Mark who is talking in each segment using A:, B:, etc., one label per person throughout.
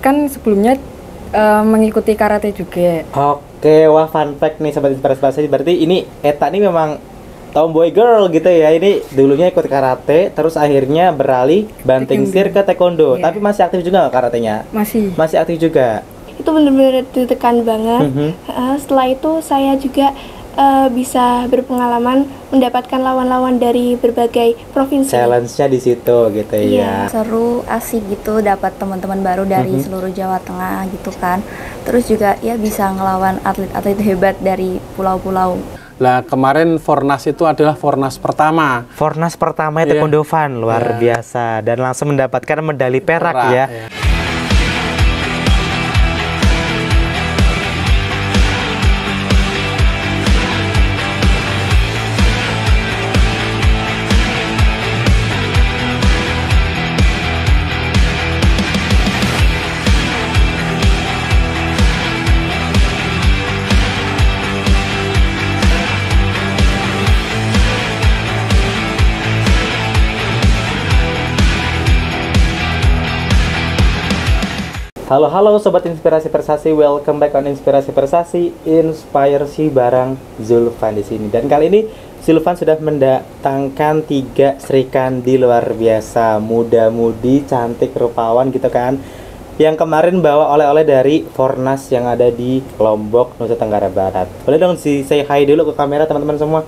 A: kan sebelumnya mengikuti karate juga.
B: Oke, wah fun fact nih sobat inspirasi. Berarti ini Eta nih memang tomboy girl gitu ya. Ini dulunya ikut karate, terus akhirnya beralih banting setir ke taekwondo.
A: Iya.
B: Tapi masih aktif juga nggak karatenya? Masih aktif juga.
C: Itu benar-benar ditekan banget. Setelah itu saya juga bisa berpengalaman mendapatkan lawan-lawan dari berbagai provinsi.
B: Challenge-nya di situ gitu ya.
D: Seru, asik gitu, dapat teman-teman baru dari seluruh Jawa Tengah gitu kan. Terus juga ya bisa ngelawan atlet-atlet hebat dari pulau-pulau.
E: Lah kemarin Fornas itu adalah Fornas pertama.
B: Fornas pertama Taekwondo Fun luar biasa dan langsung mendapatkan medali perak ya. Halo sobat inspirasi persasi, welcome back on inspirasi persasi, inspirasi bareng Zulfan di sini. Dan kali ini Zulfan sudah mendatangkan 3 Sri Kandi luar biasa, muda-mudi, cantik, rupawan gitu kan. Yang kemarin bawa oleh-oleh dari Fornas yang ada di Lombok, Nusa Tenggara Barat. Boleh dong say hi dulu ke kamera teman-teman semua.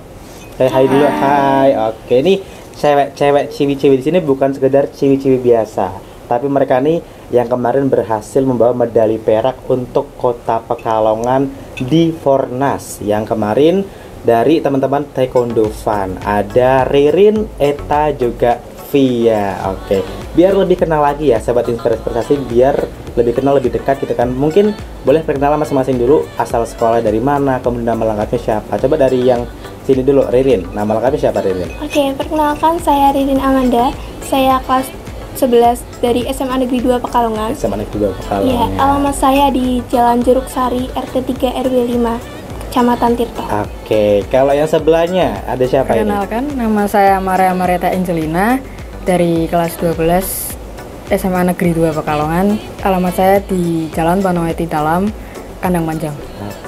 B: Say hi dulu, hai. Oke, ini cewek-cewek ciwi-ciwi di sini bukan sekedar ciwi-ciwi biasa, tapi mereka nih yang kemarin berhasil membawa medali perak untuk Kota Pekalongan di Fornas. Yang kemarin dari teman-teman Taekwondo Fun ada Ririn, Eta, juga Via. Oke, biar lebih kenal lagi ya sahabat inspirasi prestasi, biar lebih kenal, lebih dekat gitu kan. Mungkin boleh perkenalan masing-masing dulu, asal sekolah dari mana, kemudian nama lengkapnya siapa. Coba dari yang sini dulu, Ririn. Nama lengkapnya siapa, Ririn?
C: Oke, perkenalkan saya Ririn Amanda. Saya kelas 11 dari SMA Negeri 2 Pekalongan.
B: SMA Negeri 2 Pekalongan.
C: Iya, alamat saya di Jalan Jeruk Sari, RT 3 RW 5, Kecamatan Tirto.
B: Oke, kalau yang sebelahnya ada siapa ini?
A: Perkenalkan, nama saya Maria Marieta Angelina dari kelas 12 SMA Negeri 2 Pekalongan. Alamat saya di Jalan Panoweti Dalam, Kandang Panjang.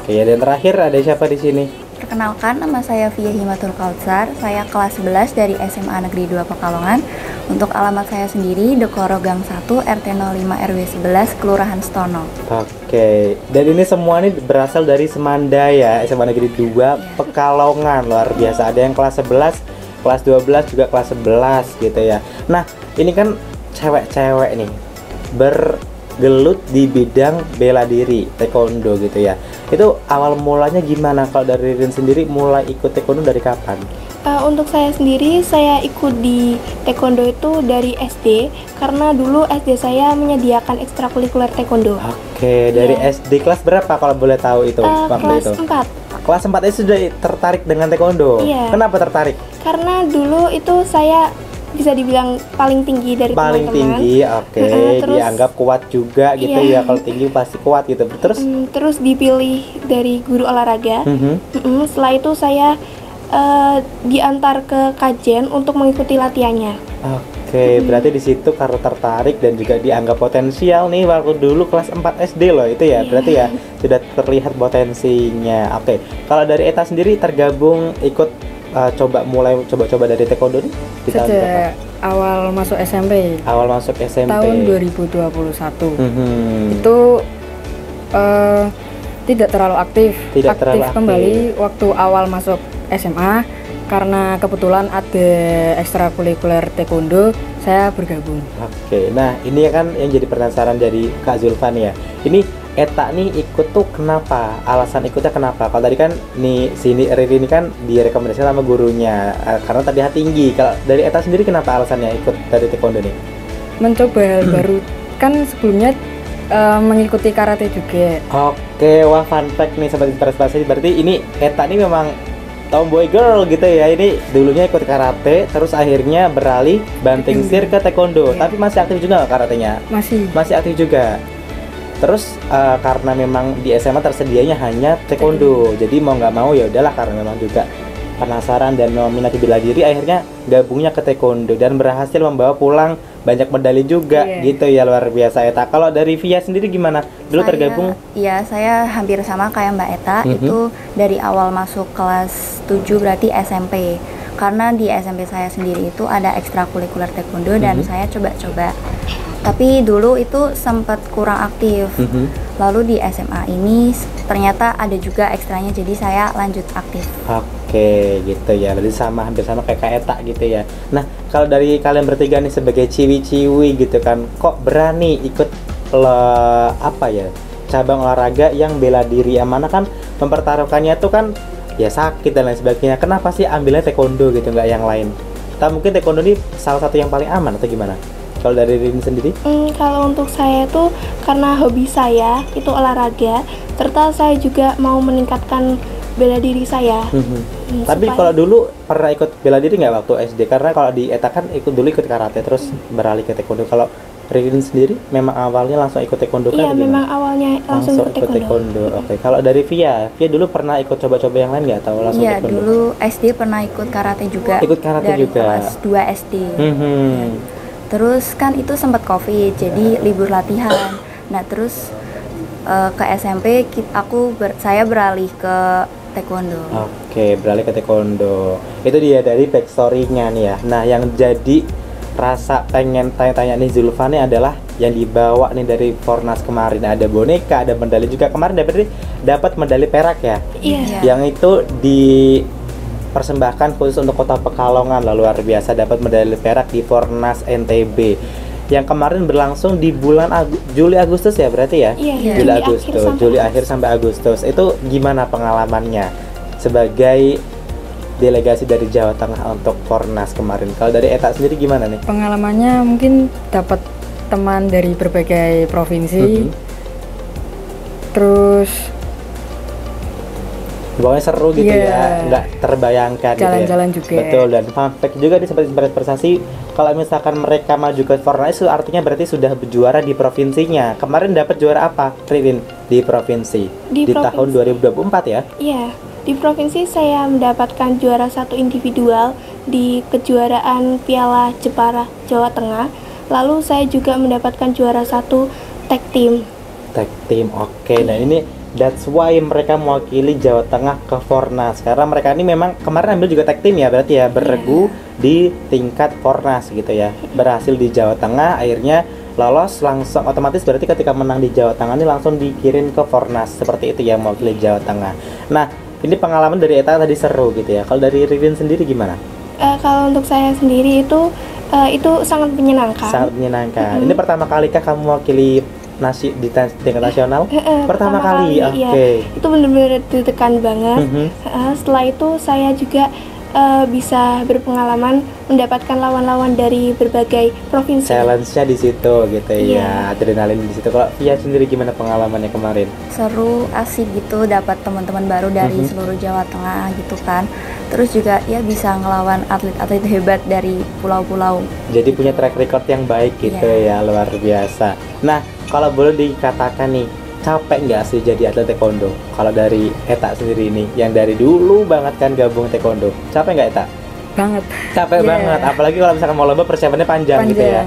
B: Oke, dan terakhir ada siapa di sini?
D: Perkenalkan, nama saya Via Himatul Kautsar. Saya kelas 11 dari SMA Negeri 2 Pekalongan. Untuk alamat saya sendiri, Dekoro Gang 1, RT 05 RW 11, Kelurahan Stono.
B: Oke, dan ini semua ini berasal dari Semanda ya, SMA Negeri 2 Pekalongan, luar biasa. Ada yang kelas 11, kelas 12, juga kelas 11 gitu ya. Nah, ini kan cewek-cewek nih bergelut di bidang bela diri, taekwondo gitu ya. Itu awal mulanya gimana? Kalau dari Ririn sendiri mulai ikut taekwondo dari kapan?
C: Untuk saya sendiri, saya ikut di taekwondo itu dari SD, karena dulu SD saya menyediakan ekstrakurikuler taekwondo.
B: Oke, dari SD kelas berapa kalau boleh tahu itu?
C: Kelas 4.
B: Kelas 4 itu sudah tertarik dengan taekwondo?
C: Iya.
B: Kenapa tertarik?
C: Karena dulu itu saya bisa dibilang paling tinggi dari
B: paling
C: teman-teman.
B: Tinggi, oke.
C: Terus
B: dianggap kuat juga gitu ya, kalau tinggi pasti kuat gitu.
C: Terus dipilih dari guru olahraga. Setelah itu saya diantar ke kajen untuk mengikuti latihannya.
B: Oke, berarti di situ karena tertarik dan juga dianggap potensial nih waktu dulu kelas 4 SD loh itu ya. Berarti ya sudah terlihat potensinya. Oke, kalau dari Eta sendiri tergabung ikut coba-coba dari taekwondo nih di tahun berapa?
A: Sejak awal masuk SMP.
B: Awal masuk SMP.
A: Tahun 2021. Itu tidak terlalu aktif. Aktif kembali waktu awal masuk SMA karena kebetulan ada ekstrakurikuler taekwondo, saya bergabung. Oke,
B: nah ini kan yang jadi penasaran dari Kak Zulfan ya. Ini Eta nih ikut tuh kenapa? Alasan ikutnya kenapa? Kalau tadi kan nih sini Riri ini kan direkomendasikan sama gurunya karena tabiat tinggi. Kalau dari Eta sendiri kenapa alasannya ikut dari taekwondo nih?
A: Mencoba hal baru. Kan sebelumnya mengikuti karate juga.
B: Oke, wah fun fact nih sobat inspirasi. Berarti ini Eta nih memang tomboy girl gitu ya. Ini dulunya ikut karate, terus akhirnya beralih banting setir ke taekwondo. Tapi masih aktif juga nggak karatenya? Masih aktif juga. Terus karena memang di SMA tersedianya hanya taekwondo, jadi mau nggak mau ya udahlah, karena memang juga penasaran dan meminati bela diri, akhirnya gabungnya ke taekwondo dan berhasil membawa pulang banyak medali juga gitu ya, luar biasa Eta. Kalau dari Via sendiri gimana? Dulu tergabung?
D: Iya, saya hampir sama kayak Mbak Eta, itu dari awal masuk kelas 7 berarti SMP. Karena di SMP saya sendiri itu ada ekstrakurikuler taekwondo dan saya coba-coba. Tapi dulu itu sempat kurang aktif. Lalu di SMA ini ternyata ada juga ekstranya, jadi saya lanjut aktif.
B: Oke, gitu ya. Berarti hampir sama kayak Kak Eta gitu ya. Nah, kalau dari kalian bertiga nih sebagai ciwi-ciwi gitu kan, kok berani ikut cabang olahraga yang bela diri? Yang mana kan mempertaruhkannya tuh kan ya sakit dan lain sebagainya. Kenapa sih ambilnya taekwondo gitu, nggak yang lain? Atau mungkin taekwondo ini salah satu yang paling aman atau gimana? Kalau dari Rin sendiri?
C: Kalau untuk saya tuh karena hobi saya itu olahraga, serta saya juga mau meningkatkan bela diri saya.
B: Tapi kalau dulu pernah ikut bela diri nggak waktu SD? Karena kalau di Eta kan dulu ikut karate terus beralih ke taekwondo. Kalau Rin sendiri memang awalnya langsung ikut taekwondo kan?
C: Iya, memang awalnya langsung ikut taekwondo.
B: Oke. Kalau dari Via dulu pernah ikut coba-coba yang lain nggak? Atau langsung
D: Iya,
B: taekwondo?
D: dulu SD pernah ikut karate juga.
B: Ikut karate
D: dari
B: juga.
D: Kelas 2 SD. Terus kan itu sempat COVID, jadi libur latihan. Nah, terus ke SMP saya beralih ke taekwondo.
B: Oke, beralih ke taekwondo. Itu dia dari backstory-nya nih ya. Nah, yang jadi rasa pengen tanya-tanya nih Zulfa nih adalah yang dibawa nih dari Fornas kemarin. Ada boneka, ada medali juga. Kemarin dapat medali perak ya.
C: Iya.
B: Yang itu dipersembahkan khusus untuk Kota Pekalongan, luar biasa, dapat medali perak di Fornas NTB. Yang kemarin berlangsung di bulan Juli Agustus ya berarti ya?
C: Iya,
B: Juli akhir sampai Agustus. Itu gimana pengalamannya sebagai delegasi dari Jawa Tengah untuk Fornas kemarin? Kalau dari Eta sendiri gimana nih?
A: Pengalamannya mungkin dapat teman dari berbagai provinsi. Terus
B: pokoknya seru gitu ya, nggak terbayangkan
A: jalan-jalan
B: gitu ya.
A: juga.
B: Betul, dan fun fact juga di seperti prestasi, kalau misalkan mereka maju ke Fornas itu artinya berarti sudah berjuara di provinsinya. Kemarin dapat juara apa, Ririn, di provinsi? Di tahun 2024 ya?
C: Iya, di provinsi saya mendapatkan juara 1 individual di kejuaraan Piala Jepara Jawa Tengah. Lalu saya juga mendapatkan juara 1 tag team.
B: Tag team, oke. Nah ini that's why mereka mewakili Jawa Tengah ke Fornas, karena mereka ini memang kemarin ambil juga tag team ya, berarti ya beregu di tingkat Fornas gitu ya. Berhasil di Jawa Tengah, akhirnya lolos langsung, otomatis berarti ketika menang di Jawa Tengah ini langsung dikirim ke Fornas, seperti itu ya, mewakili Jawa Tengah. Nah ini pengalaman dari Eta tadi seru gitu ya. Kalau dari Ririn sendiri gimana?
C: Kalau untuk saya sendiri itu sangat menyenangkan.
B: Sangat menyenangkan. Ini pertama kali kah kamu mewakili di tingkat nasional? Pertama kali, oke.
C: Itu benar-benar ditekan banget. Setelah itu saya juga bisa berpengalaman mendapatkan lawan-lawan dari berbagai provinsi.
B: Challenge-nya di situ gitu ya, adrenalin di situ. Kalau Via sendiri gimana pengalamannya kemarin?
D: Seru, asik gitu, dapat teman-teman baru dari seluruh Jawa Tengah gitu kan. Terus juga ya bisa ngelawan atlet-atlet hebat dari pulau-pulau.
B: Jadi punya track record yang baik gitu ya, luar biasa. Nah, kalau boleh dikatakan nih, capek nggak sih jadi atlet taekwondo? Kalau dari Eta sendiri nih, yang dari dulu banget kan gabung taekwondo, capek nggak Eta?
A: Banget.
B: Capek banget, apalagi kalau misalkan mau lomba persiapannya panjang gitu ya.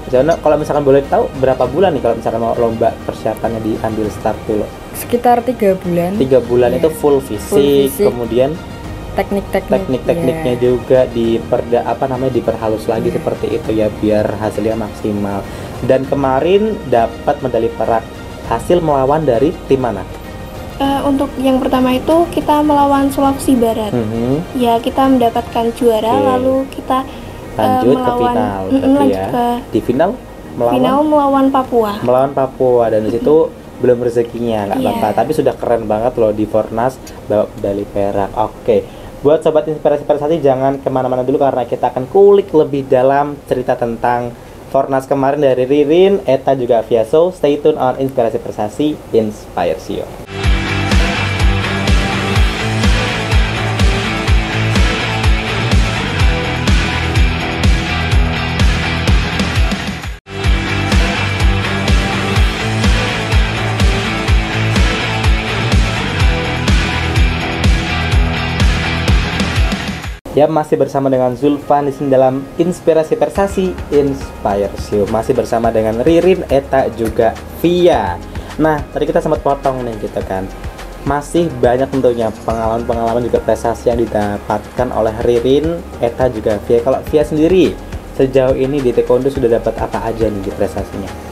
B: Jadi kalau misalkan boleh tahu berapa bulan nih kalau misalkan mau lomba persiapannya diambil start dulu?
A: Sekitar 3 bulan.
B: 3 bulan itu full fisik, kemudian tekniknya juga diperhalus lagi seperti itu ya, biar hasilnya maksimal. Dan kemarin dapat medali perak, hasil melawan dari tim mana?
C: Untuk yang pertama itu kita melawan Sulawesi Barat. Ya, kita mendapatkan juara, lalu kita
B: lanjut ke final. Di final
C: melawan Papua.
B: Melawan Papua, dan di situ belum rezekinya, nggak apa-apa. Tapi sudah keren banget loh di Fornas bawa medali perak. Oke. Buat sobat inspirasi prestasi, jangan kemana-mana dulu karena kita akan kulik lebih dalam cerita tentang Fornas kemarin dari Ririn, Eta juga Via. So stay tune on Inspirasi Prestasi, Inspires You. Ya, masih bersama dengan Zulfan di sini dalam Inspirasi Prestasi Inspires You. Masih bersama dengan Ririn, Eta, juga Via. Nah, tadi kita sempat potong nih gitu kan. Masih banyak tentunya pengalaman-pengalaman juga prestasi yang didapatkan oleh Ririn, Eta, juga Via. Kalau Via sendiri, sejauh ini di taekwondo sudah dapat apa aja nih di prestasinya?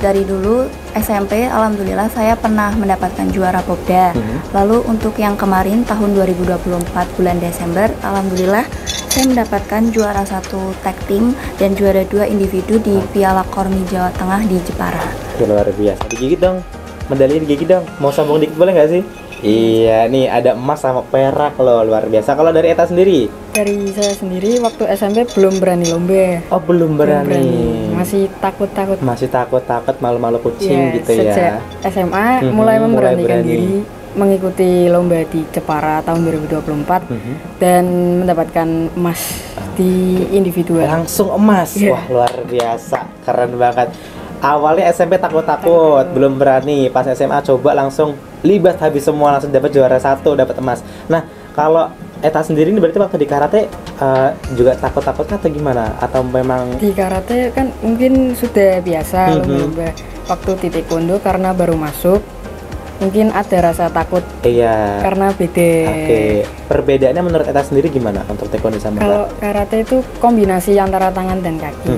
D: Dari dulu SMP, alhamdulillah saya pernah mendapatkan juara Popda. Lalu untuk yang kemarin tahun 2024 bulan Desember, alhamdulillah saya mendapatkan juara 1 tag team dan juara 2 individu di Piala Kormi Jawa Tengah di Jepara.
B: Luar biasa. Digigit dong, medali digigit dong. Mau sambung dikit boleh nggak sih? Iya, nih ada emas sama perak loh, luar biasa. Kalau dari Eta sendiri?
A: Dari saya sendiri waktu SMP belum berani lomba.
B: Oh, belum berani.
A: Masih takut-takut.
B: Masih takut-takut, malu-malu kucing gitu
A: sejak
B: ya.
A: SMA mulai memberanikan diri mengikuti lomba di Jepara tahun 2024 dan mendapatkan emas di individual.
B: Langsung emas. Wah, luar biasa. Keren banget. Awalnya SMP takut-takut, belum berani. Pas SMA coba langsung libat habis semua, langsung dapat juara 1, dapat emas. Nah, kalau Eta sendiri ini berarti waktu di karate juga takut-takut atau gimana? Atau memang
A: di karate kan mungkin sudah biasa lomba. Waktu di taekwondo karena baru masuk, mungkin ada rasa takut.
B: Iya.
A: Karena beda.
B: Oke. Perbedaannya menurut Eta sendiri gimana untuk taekwondo sama
A: Kalau karate itu kombinasi antara tangan dan kaki.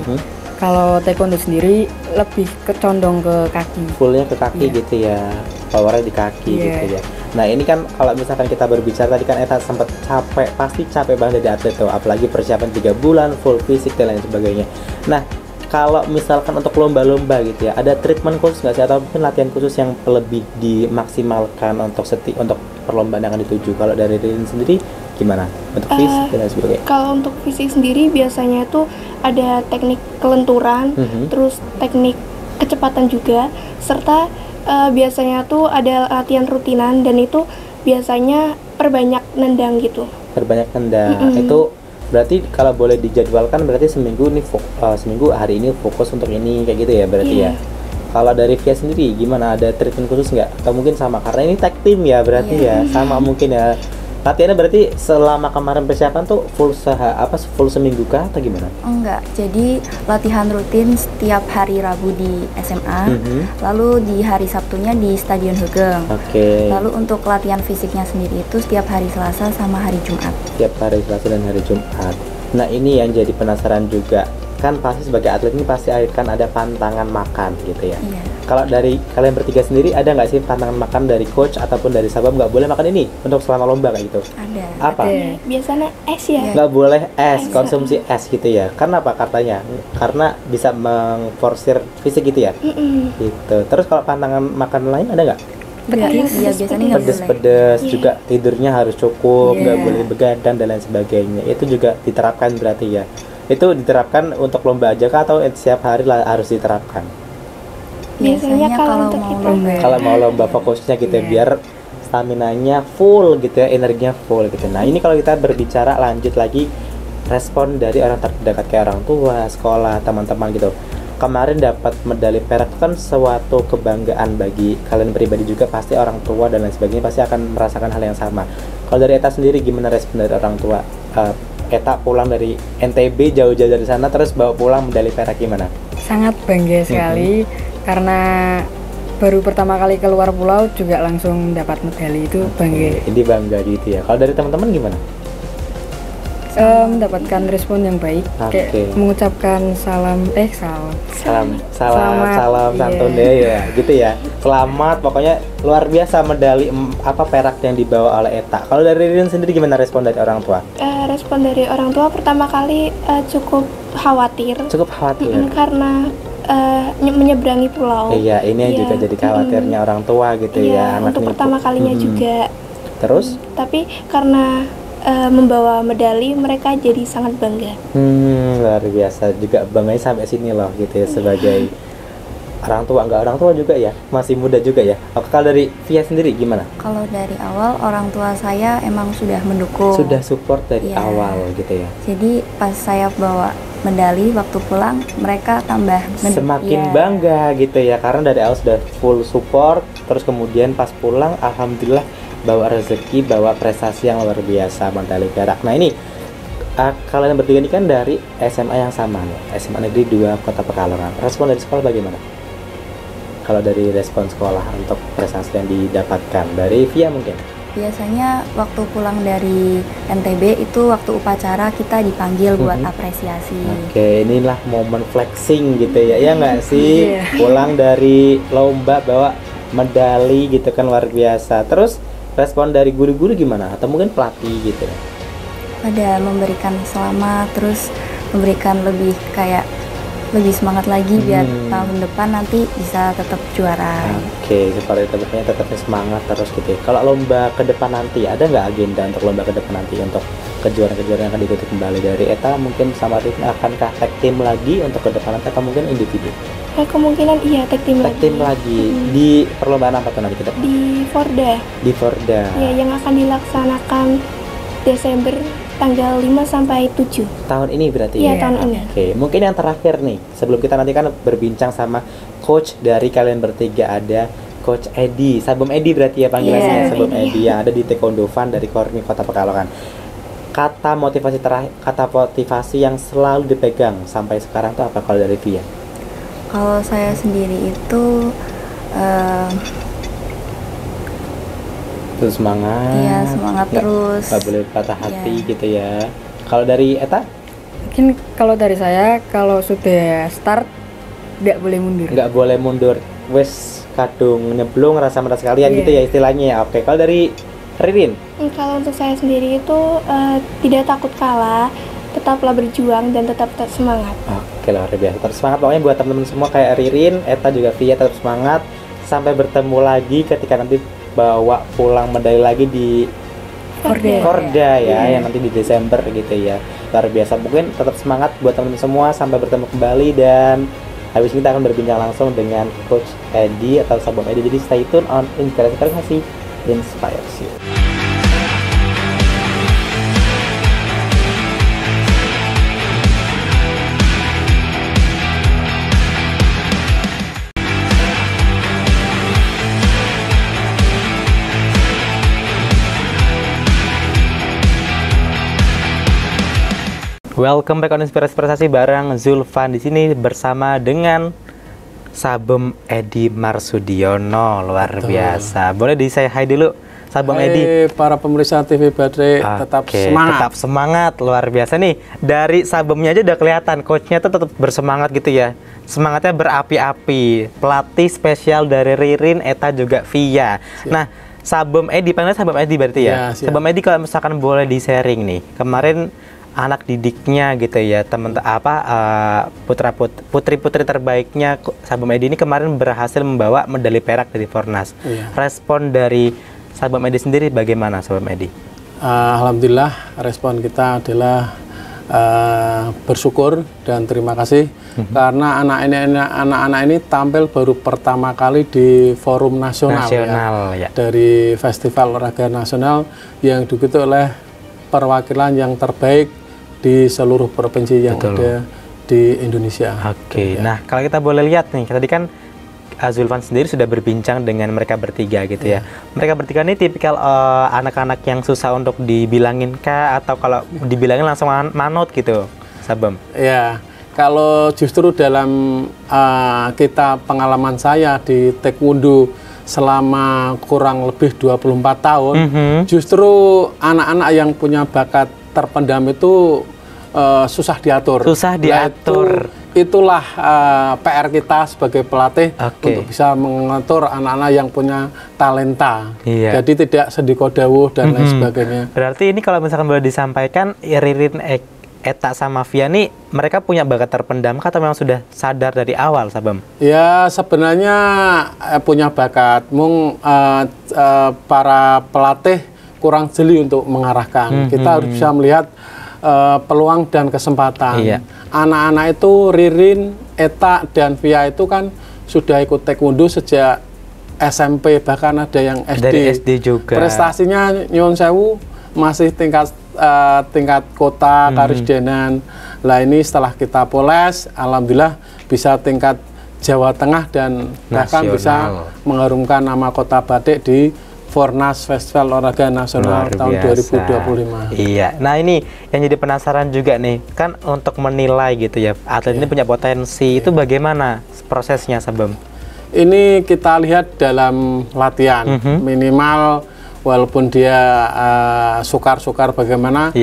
A: Kalau taekwondo sendiri lebih condong ke kaki.
B: Fullnya ke kaki gitu ya, powernya di kaki gitu ya. Nah ini kan kalau misalkan kita berbicara tadi kan Eta sempat capek, pasti capek banget jadi atlet tuh, apalagi persiapan 3 bulan, full fisik dan lain sebagainya. Nah kalau misalkan untuk lomba-lomba gitu ya, ada treatment khusus nggak sih atau mungkin latihan khusus yang lebih dimaksimalkan untuk untuk perlombaan yang akan dituju? Kalau dari Ririn sendiri gimana untuk fisik dan lain sebagainya?
C: Kalau untuk fisik sendiri biasanya tuh ada teknik kelenturan, terus teknik kecepatan juga, serta biasanya tuh ada latihan rutinan dan itu biasanya perbanyak nendang gitu.
B: Perbanyak nendang. Itu berarti kalau boleh dijadwalkan berarti seminggu nih seminggu hari ini fokus untuk ini kayak gitu ya berarti ya. Kalau dari Via sendiri gimana, ada treatment khusus nggak? Atau mungkin sama karena ini tag team ya berarti ya sama mungkin ya. Latihannya berarti selama kemarin persiapan tuh full seminggu kah atau gimana?
D: Enggak, jadi latihan rutin setiap hari Rabu di SMA, lalu di hari Sabtunya di Stadion Hugeng. Lalu untuk latihan fisiknya sendiri itu setiap hari Selasa sama hari Jumat.
B: Setiap hari Selasa dan hari Jumat. Nah ini yang jadi penasaran juga, kan pasti sebagai atlet ini pasti akan ada pantangan makan gitu ya. Kalau dari kalian bertiga sendiri ada nggak sih pantangan makan dari coach ataupun dari sabab nggak boleh makan ini untuk selama lomba kayak gitu?
D: Ada.
B: Apa?
C: Biasanya es ya.
B: Nggak boleh es, konsumsi es gitu ya. Karena apa katanya? Karena bisa mengforsir fisik gitu ya. Gitu. Terus kalau pantangan makan lain ada nggak?
D: Iya, biasanya nggak boleh.
B: Pedes juga, tidurnya harus cukup, nggak boleh begadang dan lain sebagainya. Itu juga diterapkan berarti ya. Itu diterapkan untuk lomba aja kah atau setiap hari harus diterapkan?
C: Biasanya kalau mau lomba.
B: Kalau mau lomba fokusnya gitu ya, biar staminanya full gitu ya, energinya full gitu. Nah ini kalau kita berbicara lanjut lagi respon dari orang terdekat kayak orang tua, sekolah, teman-teman gitu. Kemarin dapat medali perak kan suatu kebanggaan bagi kalian pribadi juga, pasti orang tua dan lain sebagainya pasti akan merasakan hal yang sama. Kalau dari Eta sendiri gimana respon dari orang tua? Eta pulang dari NTB jauh-jauh dari sana terus bawa pulang medali perak gimana?
A: Sangat bangga sekali karena baru pertama kali keluar pulau juga langsung dapat medali, itu bangga.
B: Ini bangga gitu ya. Kalau dari teman-teman gimana?
A: Mendapatkan respon yang baik, kayak mengucapkan salam
B: santun ya gitu ya. Selamat, pokoknya luar biasa medali perak yang dibawa oleh Eta. Kalau dari Ririn sendiri gimana respon dari orang tua?
C: Respon dari orang tua pertama kali cukup khawatir. Karena menyeberangi pulau.
B: Iya, ini juga jadi khawatirnya orang tua gitu ya.
C: Untuk pertama kalinya juga.
B: Terus?
C: Tapi karena membawa medali, mereka jadi sangat bangga.
B: Luar biasa, juga bangganya sampai sini loh gitu ya, sebagai orang tua. Enggak orang tua juga ya, masih muda juga ya. Kalau dari Via sendiri gimana?
D: Kalau dari awal orang tua saya emang sudah mendukung,
B: sudah support dari awal gitu ya.
D: Jadi pas saya bawa medali waktu pulang, mereka tambah
B: semakin bangga gitu ya, karena dari awal sudah full support. Terus kemudian pas pulang alhamdulillah bawa rezeki, bawa prestasi yang luar biasa, medali perak. Nah ini kalian bertiga ini kan dari SMA yang sama nih, SMA Negeri 2 Kota Pekalongan. Respon dari sekolah bagaimana? Kalau dari respon sekolah untuk prestasi yang didapatkan dari Via mungkin?
D: Biasanya waktu pulang dari NTB itu waktu upacara kita dipanggil buat apresiasi.
B: Oke, inilah momen flexing gitu ya, ya nggak sih? Pulang dari lomba bawa medali gitu kan, luar biasa. Terus respon dari guru-guru gimana? Atau mungkin pelatih gitu ya?
D: Ada memberikan selamat, terus memberikan lebih semangat lagi biar tahun depan nanti bisa tetap juara.
B: Oke, seperti itu, makanya tetap semangat terus gitu ya. Kalau lomba ke depan nanti, ada nggak agenda untuk lomba ke depan nanti untuk kejuaraan-kejuaraan yang akan diikuti kembali dari Eta mungkin sama Rin? Akankah tag team lagi untuk ke depan nanti atau mungkin individu?
C: Kemungkinan iya tag team lagi.
B: Tag team lagi di perlombaan apa tuh nanti kita?
C: Di Forda.
B: Di Forda.
C: Ya, yang akan dilaksanakan Desember tanggal 5 sampai 7.
B: Tahun ini berarti
C: ya?
B: Iya,
C: tahun ini.
B: Oke, mungkin yang terakhir nih, sebelum kita nanti kan berbincang sama coach dari kalian bertiga, ada Coach Edi, Sabum Edi berarti ya panggilannya, Sabum Edi yang ada di Taekwondo Fun dari Kormi Kota Pekalongan. Kata motivasi yang selalu dipegang sampai sekarang tuh apa kalau dari Via?
D: Kalau saya sendiri itu
B: terus semangat.
D: Iya, semangat terus.
B: Gak boleh patah hati gitu ya. Kalau dari Eta?
A: Mungkin kalau dari saya, kalau sudah start nggak boleh mundur.
B: Nggak boleh mundur. Wes kadung nyeblung rasa merasa sekalian gitu ya istilahnya ya. Oke, kalau dari Ririn?
C: Kalau untuk saya sendiri itu tidak takut kalah, tetaplah berjuang dan tetap semangat.
B: Oke, luar biasa. Tetap semangat pokoknya buat teman-teman semua kayak Ririn, Eta juga Via, tetap semangat sampai bertemu lagi ketika nanti bawa pulang medali lagi di Forda ya, yang nanti di Desember gitu ya. Luar biasa. Mungkin tetap semangat buat teman-teman semua sampai bertemu kembali, dan habis ini kita akan berbincang langsung dengan Coach Edi atau Sabum Edi. Jadi stay tune on Inspirasi Inspires You. Welcome back on Inspirasi Prestasi bareng Zulfan di sini bersama dengan Sabum Edi Marsudiono. Luar biasa. Boleh di say hi dulu Sabum Edi.
E: Para pemirsa TV Badre, tetap semangat.
B: Tetap semangat, luar biasa nih. Dari Sabumnya aja udah kelihatan coachnya tuh tetap bersemangat gitu ya. Semangatnya berapi-api. Pelatih spesial dari Ririn, Eta juga Via. Siap. Nah, Sabum Edi, panggilnya Sabum Edi berarti ya? Sabum Edi kalau misalkan boleh di-sharing nih. Kemarin anak didiknya gitu ya, putri-putri terbaiknya Sabum Edi ini kemarin berhasil membawa medali perak dari Fornas. Respon dari Sabum Edi sendiri bagaimana, Sabum Edi?
E: Alhamdulillah, respon kita adalah bersyukur dan terima kasih karena anak-anak ini tampil baru pertama kali di forum nasional ya. Dari Festival Olahraga Nasional yang diikuti oleh perwakilan yang terbaik di seluruh provinsi yang ada di Indonesia.
B: Oke, nah kalau kita boleh lihat nih, tadi kan Zulfan sendiri sudah berbincang dengan mereka bertiga gitu ya. Mereka bertiga ini tipikal anak-anak yang susah untuk dibilangin kah, atau kalau dibilangin langsung manut gitu, Sabum?
E: Ya, kalau justru dalam kita pengalaman saya di Taekwondo selama kurang lebih 24 tahun, justru anak-anak yang punya bakat terpendam itu susah diatur.
B: Susah diatur.
E: Itulah PR kita sebagai pelatih untuk bisa mengatur anak-anak yang punya talenta. Jadi tidak sediko dawuh dan lain sebagainya.
B: Berarti ini kalau misalkan boleh disampaikan, Ririn, Eta sama Via nih, mereka punya bakat terpendam atau memang sudah sadar dari awal, Sabum?
E: Ya, sebenarnya punya bakat. Para pelatih kurang jeli untuk mengarahkan. Kita harus bisa melihat peluang dan kesempatan. Anak-anak itu, Ririn, Eta, dan Via itu kan sudah ikut Taekwondo sejak SMP, bahkan ada yang SD.
B: Dari SD juga.
E: Prestasinya nyuwun sewu masih tingkat kota, Karisdenan. Lah ini setelah kita poles, alhamdulillah bisa tingkat Jawa Tengah dan bahkan bisa mengharumkan nama kota Batik di Fornas Festival Olahraga Nasional tahun 2025.
B: Iya. Nah, ini yang jadi penasaran juga nih, kan untuk menilai gitu ya, atlet ini punya potensi, itu bagaimana prosesnya, Sabem?
E: Ini kita lihat dalam latihan, minimal walaupun dia sukar-sukar bagaimana,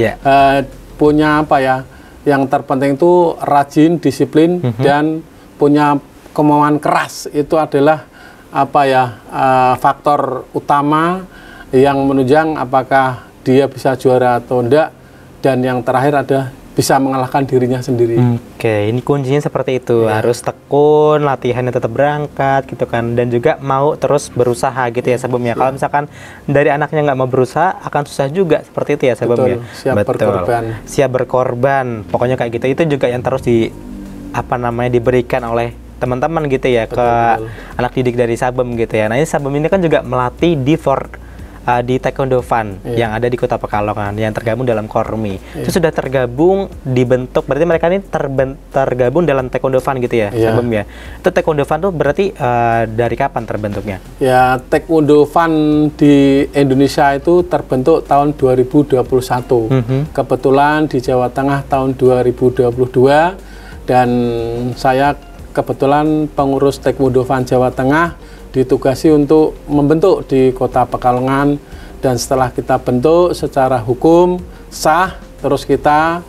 E: punya apa ya, yang terpenting itu rajin, disiplin, dan punya kemauan keras. Itu adalah apa ya, faktor utama yang menunjang apakah dia bisa juara atau enggak, dan yang terakhir ada bisa mengalahkan dirinya sendiri.
B: Oke, ini kuncinya seperti itu, harus tekun, latihannya tetap berangkat gitu kan, dan juga mau terus berusaha gitu ya sebelumnya. Kalau misalkan dari anaknya nggak mau berusaha, akan susah juga seperti itu ya sebelumnya.
E: Siap berkorban.
B: Siap berkorban, pokoknya kayak gitu. Itu juga yang terus diberikan oleh teman-teman gitu ya ke anak didik dari Sabem gitu ya. Nah, ini Sabem ini kan juga melatih di Taekwondo Fun yang ada di Kota Pekalongan yang tergabung dalam Kormi. Itu sudah tergabung, dibentuk, berarti mereka ini tergabung dalam Taekwondo Fun gitu ya, Sabem ya. Itu Taekwondo Fun tuh berarti dari kapan terbentuknya?
E: Ya, Taekwondo Fun di Indonesia itu terbentuk tahun 2021. Kebetulan di Jawa Tengah tahun 2022, dan saya kebetulan pengurus Taekwondo Fun Jawa Tengah ditugasi untuk membentuk di Kota Pekalongan, dan setelah kita bentuk secara hukum sah, terus kita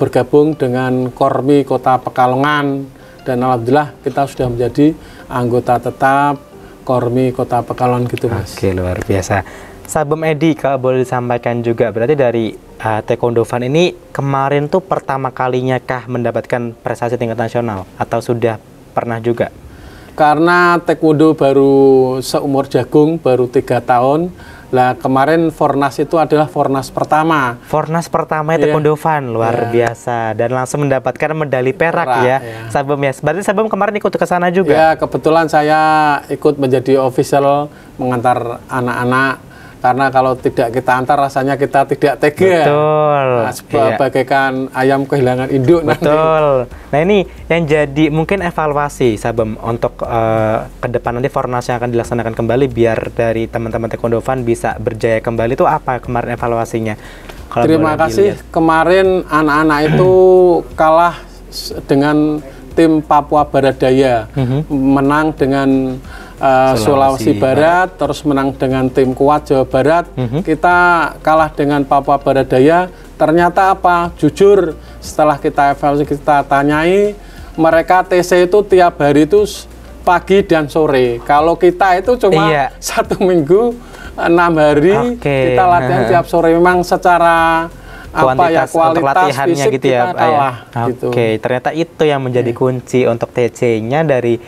E: bergabung dengan Kormi Kota Pekalongan, dan alhamdulillah kita sudah menjadi anggota tetap Kormi Kota Pekalongan gitu, Mas.
B: Oke, luar biasa. Sabem Edi, kalau boleh disampaikan juga, berarti dari Taekwondo Fun ini kemarin tuh pertama kalinya kah mendapatkan prestasi tingkat nasional, atau sudah pernah juga?
E: Karena Taekwondo baru seumur jagung, baru 3 tahun. Lah kemarin Fornas itu adalah Fornas pertama.
B: Fornas pertama Taekwondo Fun, luar biasa, dan langsung mendapatkan medali perak ya. Sabem ya. Berarti Sabem kemarin ikut ke sana juga?
E: Ya, kebetulan saya ikut menjadi official mengantar anak-anak. Karena kalau tidak kita antar rasanya kita tidak tega.
B: Betul.
E: Nah, bagaikan ayam kehilangan induk.
B: Betul. Nah, ini yang jadi mungkin evaluasi Sabem untuk ke depan nanti Fornas yang akan dilaksanakan kembali biar dari teman-teman Taekwondo Fun bisa berjaya kembali, itu apa kemarin evaluasinya? Kalau
E: terima kasih. Kemarin anak-anak itu kalah dengan tim Papua Barat Daya, menang dengan Sulawesi Barat, terus menang dengan tim kuat Jawa Barat. Kita kalah dengan Papua Barat Daya. Ternyata apa? Jujur, setelah kita evaluasi, kita tanyai, mereka TC itu tiap hari itu pagi dan sore. Kalau kita itu cuma 1 minggu 6 hari, kita latihan tiap sore. Memang secara kualitas fisik
B: gitu ya,
E: kita kalah.
B: Oke, ternyata itu yang menjadi kunci untuk TC-nya dari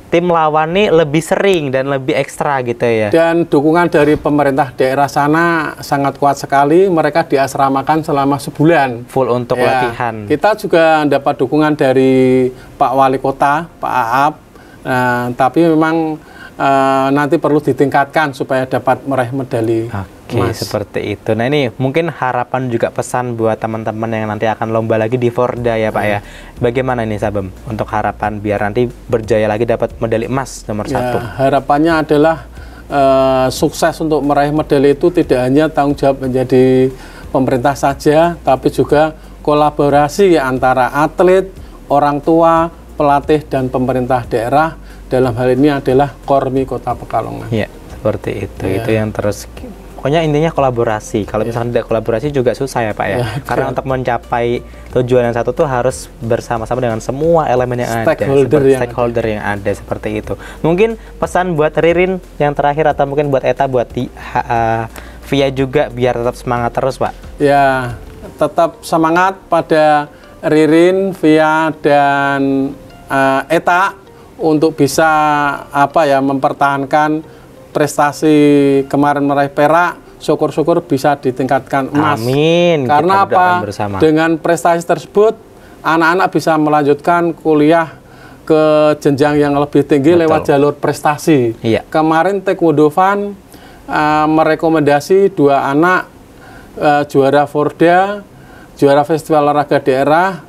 B: tim lawan nih, lebih sering dan lebih ekstra gitu ya.
E: Dan dukungan dari pemerintah daerah sana sangat kuat sekali. Mereka diasramakan selama sebulan.
B: Full untuk latihan.
E: Kita juga dapat dukungan dari Pak Wali Kota, Pak Aap. Tapi memang nanti perlu ditingkatkan supaya dapat meraih medali.
B: Oke, seperti itu. Nah, ini mungkin harapan juga pesan buat teman-teman yang nanti akan lomba lagi di Forda ya Pak ya. Bagaimana ini Sabem untuk harapan biar nanti berjaya lagi dapat medali emas nomor 1?
E: Harapannya adalah sukses untuk meraih medali itu tidak hanya tanggung jawab menjadi pemerintah saja, tapi juga kolaborasi antara atlet, orang tua, pelatih, dan pemerintah daerah. Dalam hal ini adalah Kormi Kota Pekalongan.
B: Ya, seperti itu. Itu yang terus. Pokoknya intinya kolaborasi. Kalau misalnya tidak kolaborasi juga susah ya Pak ya. Karena untuk mencapai tujuan yang satu tuh harus bersama-sama dengan semua elemen yang ada, stakeholder yang ada, seperti itu. Mungkin pesan buat Ririn yang terakhir, atau mungkin buat Eta, buat Via juga, biar tetap semangat terus Pak.
E: Ya, tetap semangat pada Ririn, Via, dan Eta untuk bisa mempertahankan prestasi kemarin meraih perak. Syukur-syukur bisa ditingkatkan emas.
B: Amin.
E: Karena apa? Dengan prestasi tersebut, anak-anak bisa melanjutkan kuliah ke jenjang yang lebih tinggi lewat jalur prestasi. Kemarin Taekwondo Fun merekomendasi 2 anak juara Forda, juara Festival Olahraga Daerah,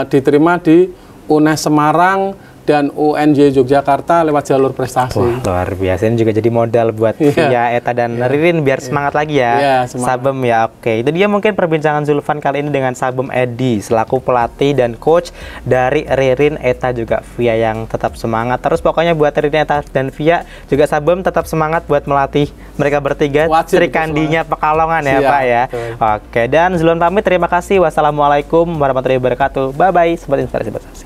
E: diterima di UNES Semarang, dan UNJ Yogyakarta lewat jalur prestasi.
B: Wah, luar biasa. Ini juga jadi modal buat Via, Eta, dan Ririn biar semangat lagi ya. Sabem ya. Oke, itu dia mungkin perbincangan Zulfan kali ini dengan Sabem Edi selaku pelatih dan coach dari Ririn, Eta, juga Via yang tetap semangat terus. Pokoknya buat Ririn, Eta, dan Via juga Sabem tetap semangat buat melatih mereka bertiga. Sri Kandinya Pekalongan ya Pak ya. Betul. Oke, dan Zulfan pamit, terima kasih. Wassalamualaikum warahmatullahi wabarakatuh. Bye bye Sobat Inspirasi Bersasi.